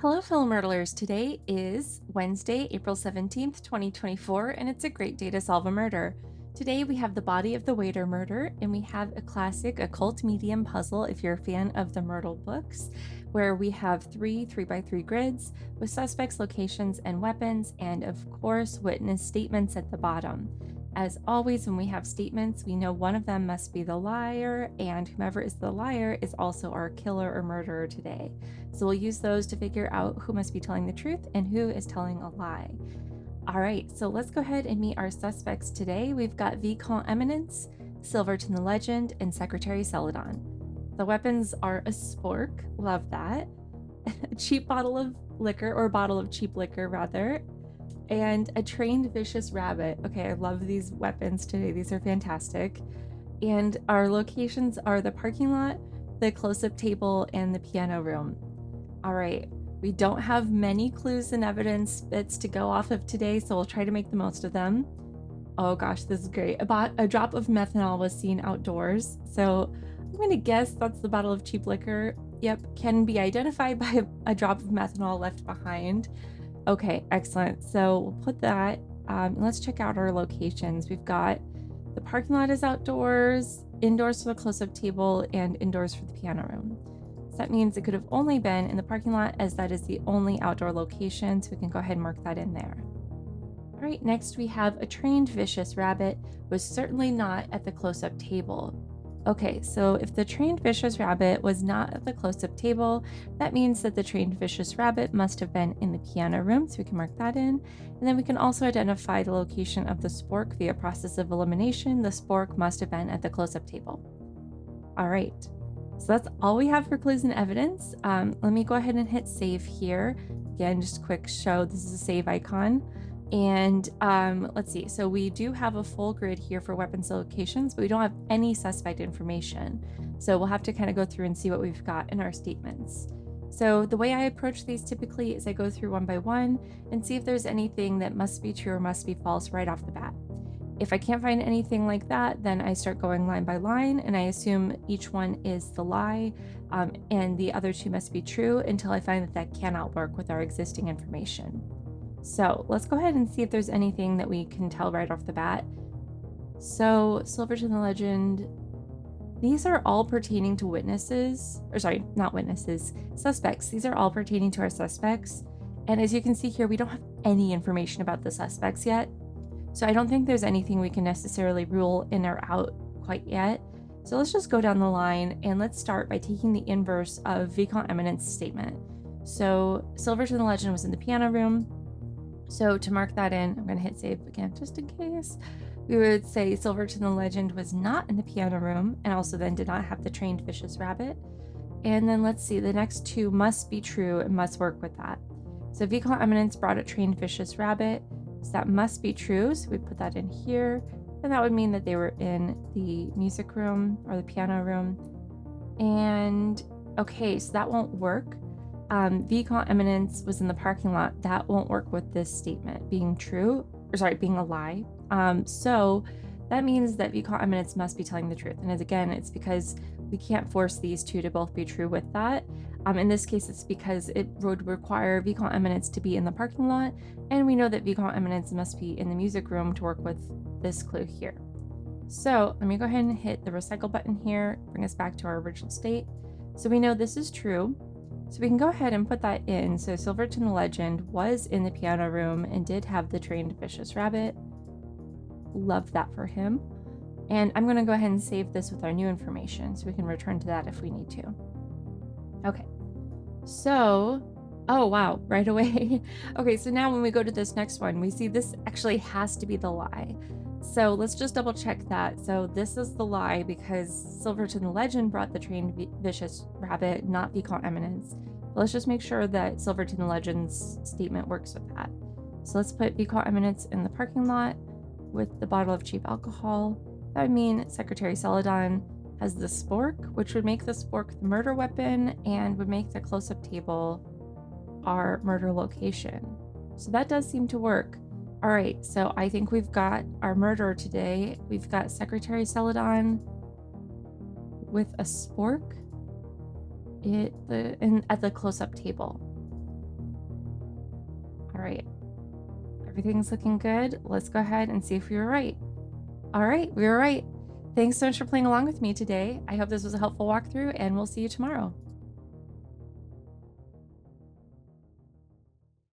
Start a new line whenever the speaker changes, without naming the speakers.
Hello, fellow Murdlers. Today is Wednesday, April 17th, 2024, and it's a great day to solve a murder. Today we have the body of the waiter murder, and we have a classic occult medium puzzle if you're a fan of the Murdle books, where we have three 3x3 grids with suspects, locations, and weapons, and of course, witness statements at the bottom. As always, when we have statements, we know one of them must be the liar, and whomever is the liar is also our killer or murderer today. So we'll use those to figure out who must be telling the truth and who is telling a lie. All right, so let's go ahead and meet our suspects today. We've got Vicomte Eminence, Silverton the Legend, and Secretary Celadon. The weapons are a spork, love that, a cheap bottle of liquor, or bottle of cheap liquor rather, and a trained vicious rabbit. Okay, I love these weapons today. These are fantastic. And our locations are the parking lot, the close-up table, and the piano room. All right, we don't have many clues and evidence bits to go off of today, so we'll try to make the most of them. Oh gosh, this is great. About a drop of methanol was seen outdoors. So I'm gonna guess that's the bottle of cheap liquor. Yep, can be identified by a drop of methanol left behind. Okay, excellent. So we'll put that. Let's check out our locations. We've got the parking lot is outdoors, indoors for the close-up table, and indoors for the piano room. So that means it could have only been in the parking lot, as that is the only outdoor location. So we can go ahead and mark that in there. All right, next we have a trained vicious rabbit was certainly not at the close-up table. Okay, so if the trained vicious rabbit was not at the close-up table, that means that the trained vicious rabbit must have been in the piano room, so we can mark that in. And then we can also identify the location of the spork via process of elimination. The spork must have been at the close-up table. All right, so that's all we have for clues and evidence. Let me go ahead and hit save here. Again, just a quick show, this is a save icon. And let's see, so we do have a full grid here for weapons locations, but we don't have any suspect information. So we'll have to kind of go through and see what we've got in our statements. So the way I approach these typically is I go through one by one and see if there's anything that must be true or must be false right off the bat. If I can't find anything like that, then I start going line by line and I assume each one is the lie and the other two must be true until I find that that cannot work with our existing information. So let's go ahead and see if there's anything that we can tell right off the bat. So Silverton the Legend, these are all pertaining to witnesses, or sorry, not witnesses, suspects. These are all pertaining to our suspects. And as you can see here, we don't have any information about the suspects yet. So I don't think there's anything we can necessarily rule in or out quite yet. So let's just go down the line and let's start by taking the inverse of Vicomte Eminence's statement. So Silverton the Legend was in the piano room. So to mark that in, I'm going to hit save again just in case. We would say Silverton the Legend was not in the piano room and also then did not have the trained vicious rabbit. And then let's see, the next two must be true and must work with that. So Vicomte Eminence brought a trained vicious rabbit, so that must be true. So we put that in here, and that would mean that they were in the music room or the piano room. And okay, so that won't work. Vicomte Eminence was in the parking lot. That won't work with this statement being true, or sorry, being a lie. So that means that Vicomte Eminence must be telling the truth. And as again, it's because we can't force these two to both be true with that. In this case, it's because it would require Vicomte Eminence to be in the parking lot. And we know that Vicomte Eminence must be in the music room to work with this clue here. So let me go ahead and hit the recycle button here, bring us back to our original state. So we know this is true. So we can go ahead and put that in. So Silverton the Legend was in the piano room and did have the trained vicious rabbit. Love that for him. And I'm going to go ahead and save this with our new information so we can return to that if we need to. Okay, so, oh wow, right away. Okay, so now when we go to this next one, we see this actually has to be the lie. So let's just double check that. So this is the lie because Silverton the Legend brought the trained vicious rabbit, not Vicomte Eminence. But let's just make sure that Silverton the Legend's statement works with that. So let's put Vicomte Eminence in the parking lot with the bottle of cheap alcohol. That would mean Secretary Celadon has the spork, which would make the spork the murder weapon and would make the close-up table our murder location. So that does seem to work. All right, so I think we've got our murderer today. We've got Secretary Celadon with a spork at the close-up table. right. Everything's looking good. Let's go ahead and see if we were right. All right, we were right. Thanks so much for playing along with me today. I hope this was a helpful walkthrough, and we'll see you tomorrow.